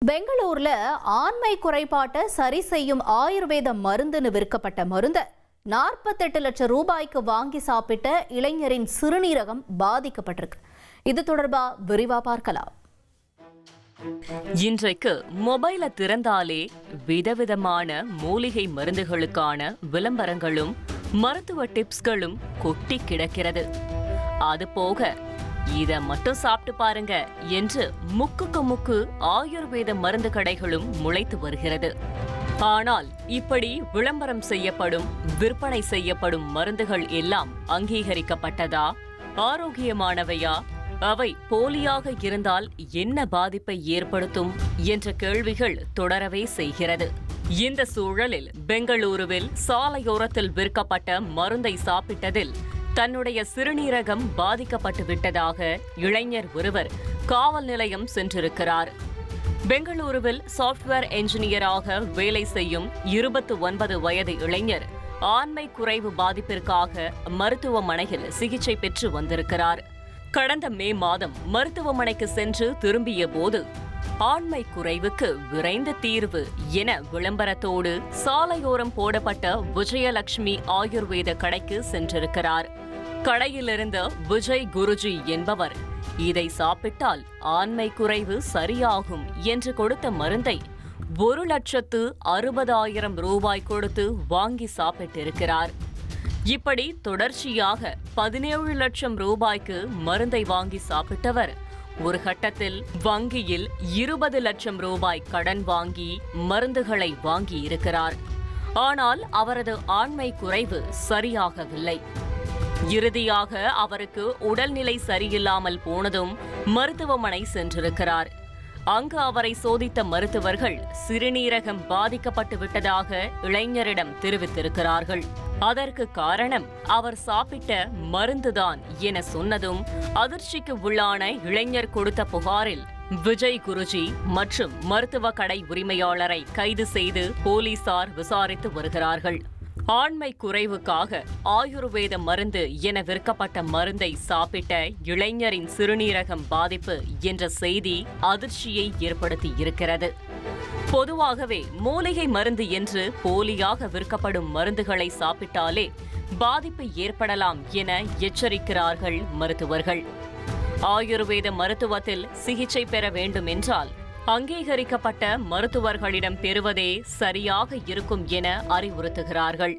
பெங்களூர்ல ஆண்மை குறைபாட்டை சரி செய்யும் ஆயுர்வேத மருந்துன்னு விற்கப்பட்ட மருந்தை 48 லட்சம் ரூபாய்க்கு வாங்கி சாப்பிட்ட இளைஞரின் சிறுநீரகம் பாதிக்கப்பட்டிருக்கு. இது தொடர்பா விரிவா பார்க்கலாம். இன்றைக்கு மொபைலை திறந்தாலே விதவிதமான மூலிகை மருந்துகளுக்கான விளம்பரங்களும் மருத்துவ டிப்ஸ்களும் கொட்டி கிடக்கிறது. அது போக இத மட்டும் சாப்பிட்டு பாருங்க என்று முக்குக்கு முக்கு ஆயுர்வேத மருந்து கடைகளும் முளைத்து வருகிறது. ஆனால் இப்படி விளம்பரம் செய்யப்படும் விற்பனை செய்யப்படும் மருந்துகள் எல்லாம் அங்கீகரிக்கப்பட்டதா, ஆரோக்கியமானவையா, அவை போலியாக இருந்தால் என்ன பாதிப்பை ஏற்படுத்தும் என்ற கேள்விகள் தொடரவே செய்கிறது. இந்த சூழலில் பெங்களூருவில் சாலையோரத்தில் விற்கப்பட்ட மருந்தை சாப்பிட்டதில் தன்னுடைய சிறுநீரகம் பாதிக்கப்பட்டு விட்டதாக இளைஞர் ஒருவர் காவல் நிலையம் சென்றிருக்கிறார். பெங்களூருவில் சாப்ட்வேர் என்ஜினியராக வேலை செய்யும் 29 வயது இளைஞர் ஆண்மை குறைவு பாதிப்பிற்காக மருத்துவமனையில் சிகிச்சை பெற்று வந்திருக்கிறார். கடந்த மே மாதம் மருத்துவமனைக்கு சென்று திரும்பிய போது ஆண்மை குறைவுக்கு விரைந்த தீர்வு என விளம்பரத்தோடு சாலையோரம் போடப்பட்ட விஜயலட்சுமி ஆயுர்வேத கடைக்கு சென்றிருக்கிறார். கடையிலிருந்த விஜய் குருஜி என்பவர் இதை சாப்பிட்டால் ஆண்மை குறைவு சரியாகும் என்று கொடுத்த மருந்தை 1,60,000 ரூபாய் கொடுத்து வாங்கி சாப்பிட்டிருக்கிறார். இப்படி தொடர்ச்சியாக 17 லட்சம் ரூபாய்க்கு மருந்தை வாங்கி சாப்பிட்டவர் ஒரு கட்டத்தில் வங்கியில் 20 லட்சம் ரூபாய் கடன் வாங்கி மருந்துகளை வாங்கி இருக்கிறார். ஆனால் அவரது ஆண்மை குறைவு சரியாகவில்லை. இறுதியாக அவருக்கு உடல்நிலை சரியில்லாமல் போனதும் மருத்துவமனை சென்றிருக்கிறார். அங்கு அவரை சோதித்த மருத்துவர்கள் சிறுநீரகம் பாதிக்கப்பட்டு விட்டதாக இளைஞரிடம் தெரிவித்திருக்கிறார்கள். அதற்கு காரணம் அவர் சாப்பிட்ட மருந்துதான் என சொன்னதும் அதிர்ச்சிக்கு உள்ளான இளைஞர் கொடுத்த புகாரில் விஜய் குருஜி மற்றும் மருத்துவ கடை உரிமையாளரை கைது செய்து போலீசார் விசாரித்து வருகிறார்கள். ஆண்மை குறைவுக்காக ஆயுர்வேத மருந்து என விற்கப்பட்ட மருந்தை சாப்பிட்ட இளைஞரின் சிறுநீரகம் பாதிப்பு என்ற செய்தி அதிர்ச்சியை ஏற்படுத்தி இருக்கிறது. பொதுவாகவே மூலிகை மருந்து என்று போலியாக விற்கப்படும் மருந்துகளை சாப்பிட்டாலே பாதிப்பு ஏற்படலாம் என எச்சரிக்கிறார்கள் மருத்துவர்கள். ஆயுர்வேத மருத்துவத்தில் சிகிச்சை பெற வேண்டும் என்றால் அங்கீகரிக்கப்பட்ட மருத்துவர்களிடம் பெறுவதே சரியாக இருக்கும் என அறிவுறுத்துகிறார்கள்.